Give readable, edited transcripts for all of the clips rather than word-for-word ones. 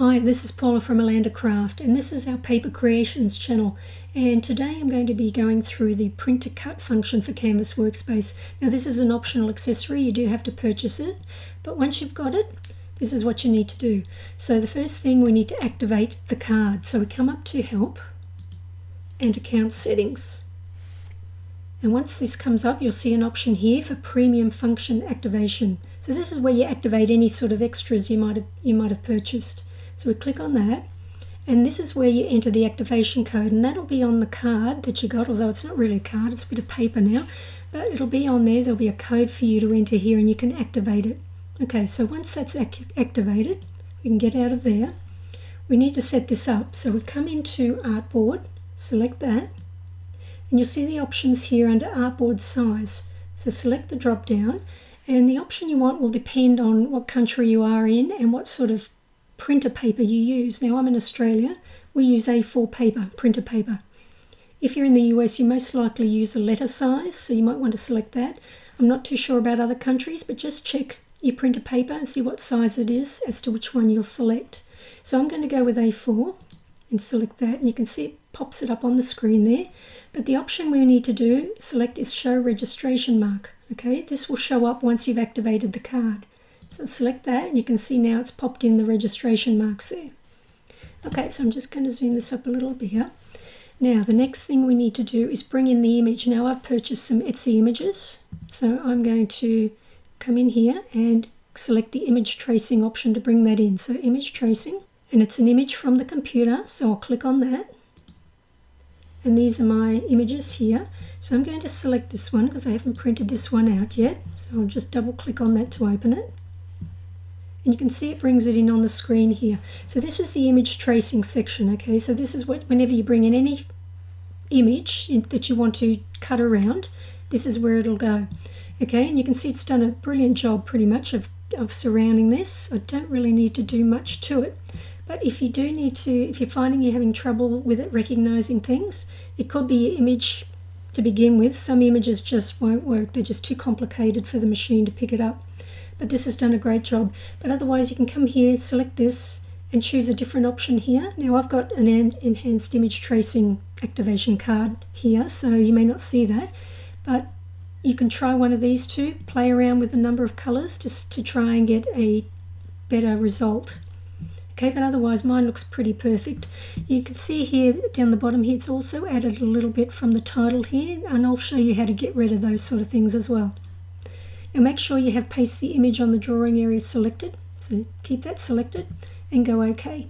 Hi, this is Paula from Alanda Craft, and this is our Paper Creations channel. And today I'm going to be going through the Print to Cut function for Canvas Workspace. Now this is an optional accessory, you do have to purchase it, but once you've got it, this is what you need to do. So the first thing, we need to activate the card. So we come up to Help and Account Settings. And once this comes up, you'll see an option here for Premium Function Activation. So this is where you activate any sort of extras you might have purchased. So we click on that, and this is where you enter the activation code, and that'll be on the card that you got, although it's not really a card, it's a bit of paper now, but it'll be on there. There'll be a code for you to enter here and you can activate it. Okay, so once that's activated, we can get out of there. We need to set this up. So we come into Artboard, select that, and you'll see the options here under Artboard Size. So select the drop down, and the option you want will depend on what country you are in and what sort of printer paper you use. Now I'm in Australia, we use A4 paper, printer paper. If you're in the US, you most likely use a letter size, so you might want to select that. I'm not too sure about other countries, but just check your printer paper and see what size it is as to which one you'll select. So I'm going to go with A4 and select that, and you can see it pops it up on the screen there. But the option we need to select is Show Registration Mark. Okay, this will show up once you've activated the card. So select that, and you can see now it's popped in the registration marks there. Okay, so I'm just going to zoom this up a little bigger. Now the next thing we need to do is bring in the image. Now I've purchased some Etsy images, so I'm going to come in here and select the image tracing option to bring that in. So image tracing, and it's an image from the computer, so I'll click on that. And these are my images here. So I'm going to select this one because I haven't printed this one out yet. So I'll just double click on that to open it. And you can see it brings it in on the screen here. So this is the image tracing section, okay? So this is what, whenever you bring in any image that you want to cut around, this is where it'll go. Okay, and you can see it's done a brilliant job pretty much of surrounding this. I don't really need to do much to it. But if you do need to, if you're finding you're having trouble with it recognizing things, it could be your image to begin with. Some images just won't work. They're just too complicated for the machine to pick it up. But this has done a great job. But otherwise you can come here, select this, and choose a different option here. Now I've got an enhanced image tracing activation card here, so you may not see that. But you can try one of these two, play around with the number of colors just to try and get a better result. Okay, but otherwise mine looks pretty perfect. You can see here down the bottom here, it's also added a little bit from the title here, and I'll show you how to get rid of those sort of things as well. Now make sure you have paste the image on the drawing area selected, so keep that selected and go OK.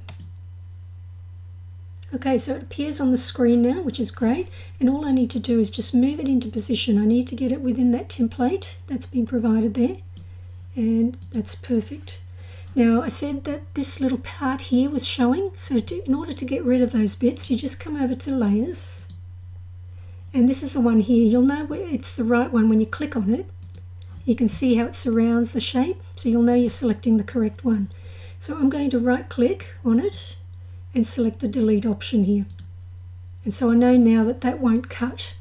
Okay, so it appears on the screen now, which is great, and all I need to do is just move it into position. I need to get it within that template that's been provided there, and that's perfect. Now I said that this little part here was showing, so in order to get rid of those bits, you just come over to Layers, and this is the one here. You'll know it's the right one when you click on it. You can see how it surrounds the shape, so you'll know you're selecting the correct one. So I'm going to right click on it and select the delete option here. And so I know now that that won't cut.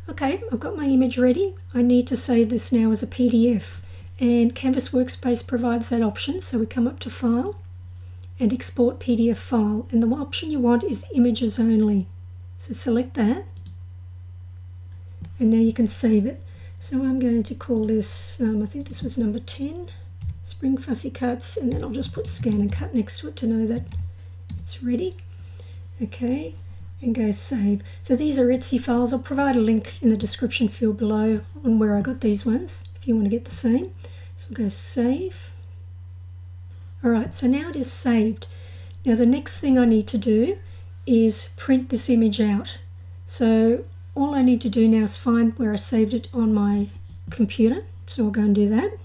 Okay, I've got my image ready. I need to save this now as a PDF, and Canvas Workspace provides that option. So we come up to File and Export PDF File, and the option you want is Images Only. So select that, and now you can save it. So I'm going to call this, I think this was number 10, Spring Fussy Cuts, and then I'll just put ScanNCut next to it to know that it's ready. Okay, and go Save. So these are Etsy files. I'll provide a link in the description field below on where I got these ones, if you want to get the same. So I'll go Save. Alright, so now it is saved. Now the next thing I need to do is print this image out. So all I need to do now is find where I saved it on my computer. So I'll go and do that.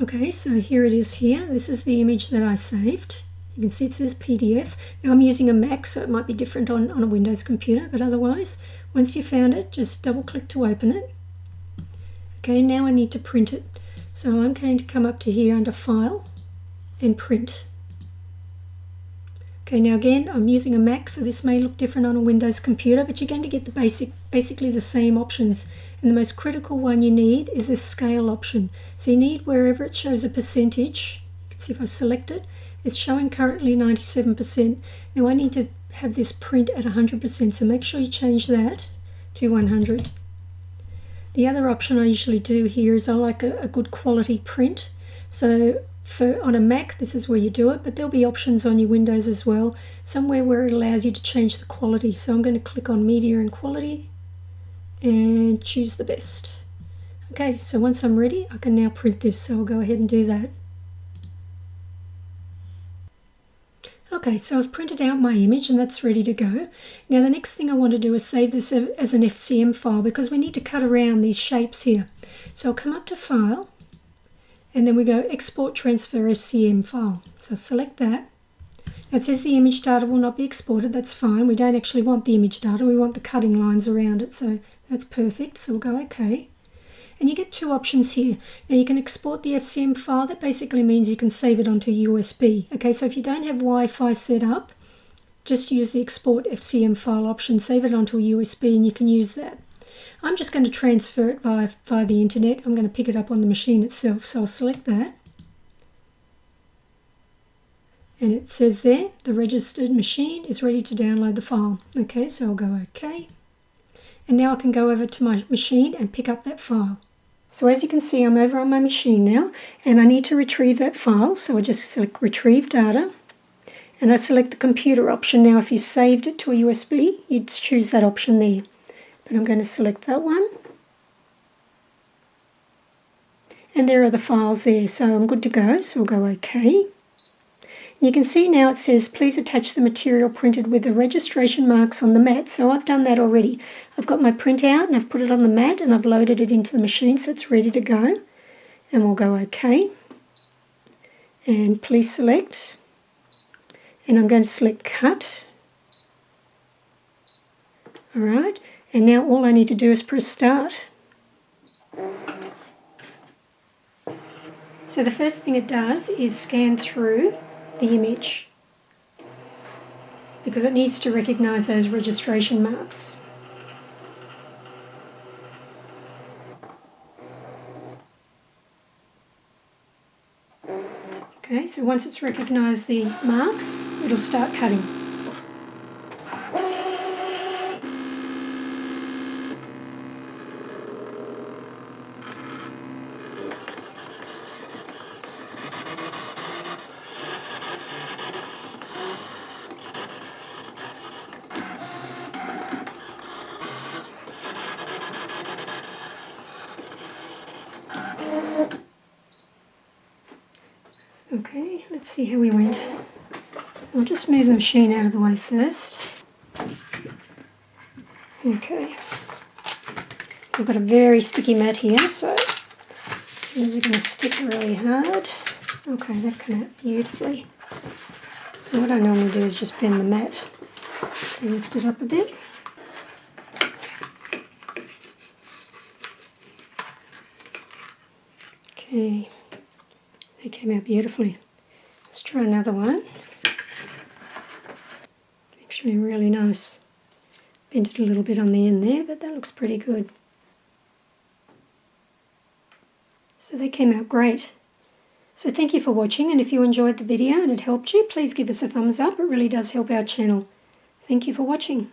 Okay, so here it is here. This is the image that I saved. You can see it says PDF. Now I'm using a Mac, so it might be different on a Windows computer, but otherwise, once you found it, just double click to open it. Okay, now I need to print it. So I'm going to come up to here under File and Print. Okay, now again, I'm using a Mac, so this may look different on a Windows computer, but you're going to get the basically the same options. And the most critical one you need is this scale option. So you need, wherever it shows a percentage, you can if I select it, it's showing currently 97%. Now I need to have this print at 100%, so make sure you change that to 100. The other option I usually do here is I like a good quality print. So on a Mac, this is where you do it, but there'll be options on your Windows as well, somewhere where it allows you to change the quality. So I'm going to click on Media and Quality and choose the best. Okay, so once I'm ready, I can now print this, so I'll go ahead and do that. Okay, so I've printed out my image and that's ready to go. Now the next thing I want to do is save this as an FCM file because we need to cut around these shapes here. So I'll come up to File and then we go Export Transfer FCM File. So select that. Now it says the image data will not be exported, that's fine. We don't actually want the image data, we want the cutting lines around it, so that's perfect. So we'll go OK. And you get two options here. Now you can export the FCM file. That basically means you can save it onto USB. Okay, so if you don't have Wi-Fi set up, just use the Export FCM file option, save it onto a USB and you can use that. I'm just going to transfer it via the internet. I'm going to pick it up on the machine itself, so I'll select that. And it says there, the registered machine is ready to download the file. Okay, so I'll go OK. And now I can go over to my machine and pick up that file. So as you can see, I'm over on my machine now and I need to retrieve that file. So I just select Retrieve Data and I select the computer option. Now if you saved it to a USB, you'd choose that option there. But I'm going to select that one. And there are the files there, so I'm good to go. So we'll go OK. You can see now it says, please attach the material printed with the registration marks on the mat. So I've done that already. I've got my printout and I've put it on the mat and I've loaded it into the machine so it's ready to go. And we'll go OK. And please select. And I'm going to select Cut. Alright, and now all I need to do is press Start. So the first thing it does is scan through the image because it needs to recognize those registration marks. Okay, so once it's recognized the marks, it'll start cutting. Okay, let's see how we went. So I'll just move the machine out of the way first. Okay. I've got a very sticky mat here, so these are going to stick really hard. Okay, that came out beautifully. So what I normally do is just bend the mat to lift it up a bit. Okay. They came out beautifully. Let's try another one. Actually really nice. Bent it a little bit on the end there, but that looks pretty good. So they came out great. So thank you for watching, and if you enjoyed the video and it helped you, please give us a thumbs up. It really does help our channel. Thank you for watching.